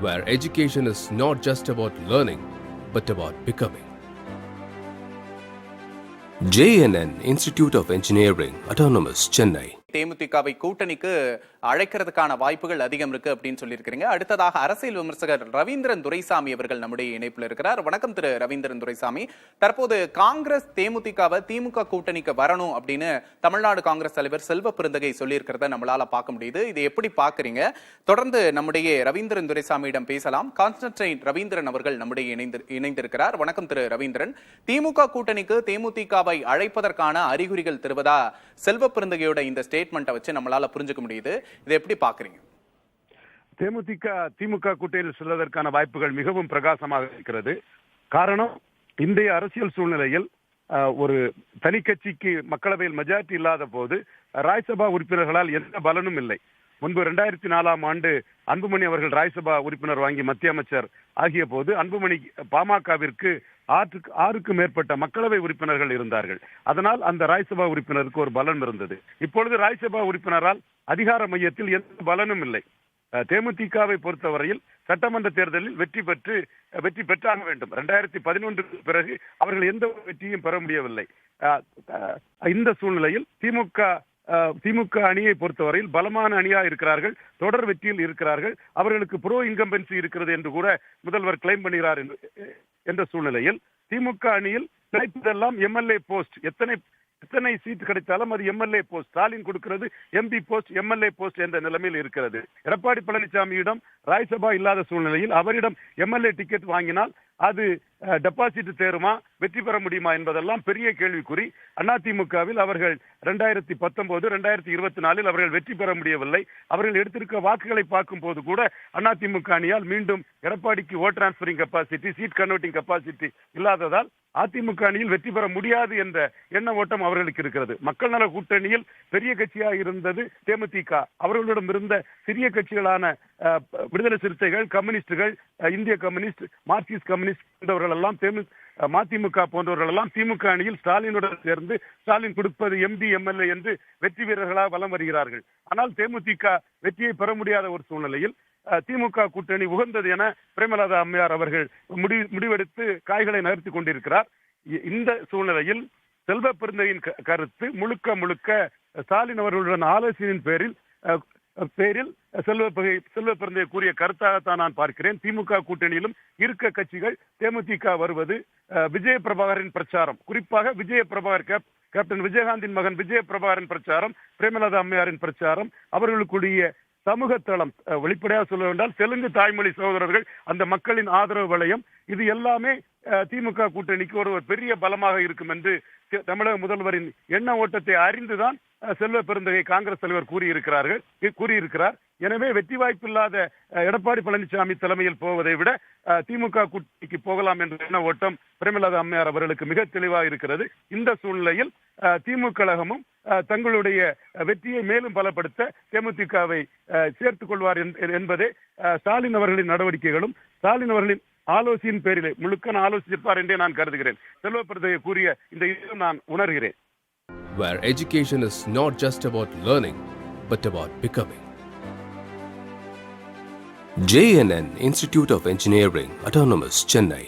where education is not just about learning, but about becoming. JNN Institute of Engineering, Autonomous, Chennai. தேமுதிகவை கூட்டணிக்கு அழைக்கிறதுக்கான வாய்ப்புகள் அதிகம் இருக்கு அப்படின்னு சொல்லியிருக்கிறீங்க. அடுத்ததாக அரசியல் விமர்சகர் ரவீந்திரன் துரைசாமி அவர்கள் நம்முடைய இணைப்பில் இருக்கிறார். வணக்கம் திரு ரவீந்திரன் துரைசாமி. தற்போது காங்கிரஸ் தேமுதிகவை திமுக கூட்டணிக்கு வரணும் அப்படின்னு தமிழ்நாடு காங்கிரஸ் தலைவர் செல்வ பெருந்தகை சொல்லியிருக்கிறத நம்மளால பார்க்க முடியுது. இதை எப்படி பாக்குறீங்க? தொடர்ந்து நம்முடைய ரவீந்திரன் துரைசாமியிடம் பேசலாம். கான்ஸ்டன்டைன் ரவீந்திரன் அவர்கள் நம்முடைய இணைந்திருக்கிறார். வணக்கம் திரு ரவீந்திரன். திமுக கூட்டணிக்கு தேமுதிகவை அழைப்பதற்கான அறிகுறிகள் தருவதா செல்வ பெருந்தகையோட இந்த ஸ்டேட்மெண்ட்டை வச்சு நம்மளால புரிஞ்சுக்க முடியுது. இதை எப்படி பாக்குறீங்க? திமுக கூட்டணியில் செல்வதற்கான வாய்ப்புகள் மிகவும் பிரகாசமாக இருக்கிறது. காரணம், இன்றைய அரசியல் சூழ்நிலையில் ஒரு தனி கட்சிக்கு மக்களவையில் மெஜாரிட்டி இல்லாத போது ராஜ்யசபா உறுப்பினர்களால் எந்த பலனும் இல்லை. முன்பு 2004 ஆண்டு அன்புமணி அவர்கள் ராஜ்யசபா உறுப்பினர் வாங்கி மத்திய அமைச்சர் ஆகிய போது அன்புமணி பாமகவிற்கு 6க்கும் மேற்பட்ட மக்களவை உறுப்பினர்கள் இருந்தார்கள். அதனால் அந்த ராஜ்யசபா உறுப்பினருக்கு ஒரு பலன் இருந்தது. இப்பொழுது ராஜ்யசபா உறுப்பினரால் அதிகார மையத்தில் எந்த பலனும் இல்லை. தேமுதிகவை பொறுத்தவரையில் சட்டமன்ற தேர்தலில் வெற்றி பெற்றாக வேண்டும். 2011 பிறகு அவர்கள் எந்த வெற்றியும் பெற முடியவில்லை. இந்த சூழ்நிலையில் திமுக அணியை பொறுத்தவரையில் பலமான அணியா இருக்கிறார்கள், தொடர் வெற்றியில் இருக்கிறார்கள். அவர்களுக்கு ப்ரோ இன்கம்பன்சி இருக்கிறது என்று கூட முதல்வர் கிளைம் பண்ணுகிறார். என்ற சூழ்நிலையில் திமுக அணியில் கிடைப்பதெல்லாம் எம்எல்ஏ போஸ்ட், எத்தனை சீட் கிடைத்தாலும் அது எம்எல்ஏ போஸ்ட். ஸ்டாலின் கொடுக்கிறது எம்பி போஸ்ட், எம்எல்ஏ போஸ்ட் என்ற நிலைமையில் இருக்கிறது. எடப்பாடி பழனிசாமியிடம் ராஜ்யசபா இல்லாத சூழ்நிலையில் அவரிடம் எம்எல்ஏ டிக்கெட் வாங்கினால் அது டெபாசிட் தேருமா, வெற்றி பெற முடியுமா என்பதெல்லாம் பெரிய கேள்விக்குறி. அதிமுகவில் அவர்கள் 2019, 2024 அவர்கள் வெற்றி பெற முடியவில்லை. அவர்கள் எடுத்திருக்க வாக்குகளை பார்க்கும் போது கூட அதிமுக அணியால் மீண்டும் எடப்பாடிக்கு vote transferring capacity, seat converting capacity இல்லாததால் அதிமுக அணியில் வெற்றி பெற முடியாது என்ற எண்ண ஓட்டம் அவர்களுக்கு இருக்கிறது. மக்கள் நல கூட்டணியில் பெரிய கட்சியாக இருந்தது தேமுதிக. அவர்களிடம் இருந்த சிறிய கட்சிகளான விடுதலை சிறுத்தைகள், கம்யூனிஸ்டுகள், இந்திய கம்யூனிஸ்ட், மார்க்சிஸ்ட் கம்யூனிஸ்ட் போன்றவர்கள் எல்லாம் மதிமுக போன்றவர்கள் எல்லாம் திமுக அணியில் ஸ்டாலினுடன் சேர்ந்து ஸ்டாலின் கொடுப்பது எம்பி, எம்எல்ஏ என்று வெற்றி வீரர்களாக வலம் வருகிறார்கள். ஆனால் தேமுதிக வெற்றியை பெற முடியாத ஒரு சூழ்நிலையில் திமுக கூட்டணி உகந்தது என பிரேமலதா அம்மையார் அவர்கள் முடிவெடுத்து காய்களை நகர்த்தி கொண்டிருக்கிறார். இந்த சூழ்நிலையில் செல்வ பெருந்தகையின் கருத்து முழுக்க ஸ்டாலின் அவர்களுடன் ஆலோசனையின் பேரில் செல்வ பெருந்தகை கூறிய கருத்தாகத்தான் நான் பார்க்கிறேன். திமுக கூட்டணியிலும் இருக்க கட்சிகள் தேமுதிக வருவது விஜய பிரபாகரின் பிரச்சாரம், குறிப்பாக கேப்டன் விஜயகாந்தின் மகன் விஜய பிரபாகரின் பிரச்சாரம், பிரேமலதா அம்மையாரின் பிரச்சாரம், அவர்களுக்குரிய சமூக தளம், வெளிப்படையாக சொல்ல வேண்டால் தெலுங்கு தாய்மொழி சகோதரர்கள், அந்த மக்களின் ஆதரவு வளையம், இது எல்லாமே திமுக கூட்டணிக்கு ஒரு பெரிய பலமாக இருக்கும் என்று தமிழக முதல்வரின் எண்ண ஓட்டத்தை அறிந்துதான் செல்வ பெருந்தகை காங்கிரஸ் தலைவர் கூறியிருக்கிறார். எனவே வெற்றி வாய்ப்பில்லாத எடப்பாடி பழனிசாமி தலைமையில் போவதை விட திமுக கூட்டணிக்கு போகலாம் என்ற எண்ண ஓட்டம் பிரேமலதா அம்மையார் அவர்களுக்கு மிக தெளிவாக இருக்கிறது. இந்த சூழ்நிலையில் திமுக கழகமும் தங்களுடைய வெற்றியை மேலும் பலப்படுத்த தேமுதிகவை சேர்த்துக் கொள்வார் என்பதே ஸ்டாலின் அவர்களின் நடவடிக்கைகளும் ஸ்டாலின் அவர்களின் ஆலோசனையின் பேரிலே முழுக்க ஆலோசிப்பார் என்றே நான் கருதுகிறேன். செல்வ பெருந்தகை கூறிய இந்த இதை நான் உணர்கிறேன். Where education is not just about learning, but about becoming. JNN Institute of Engineering, Autonomous, Chennai.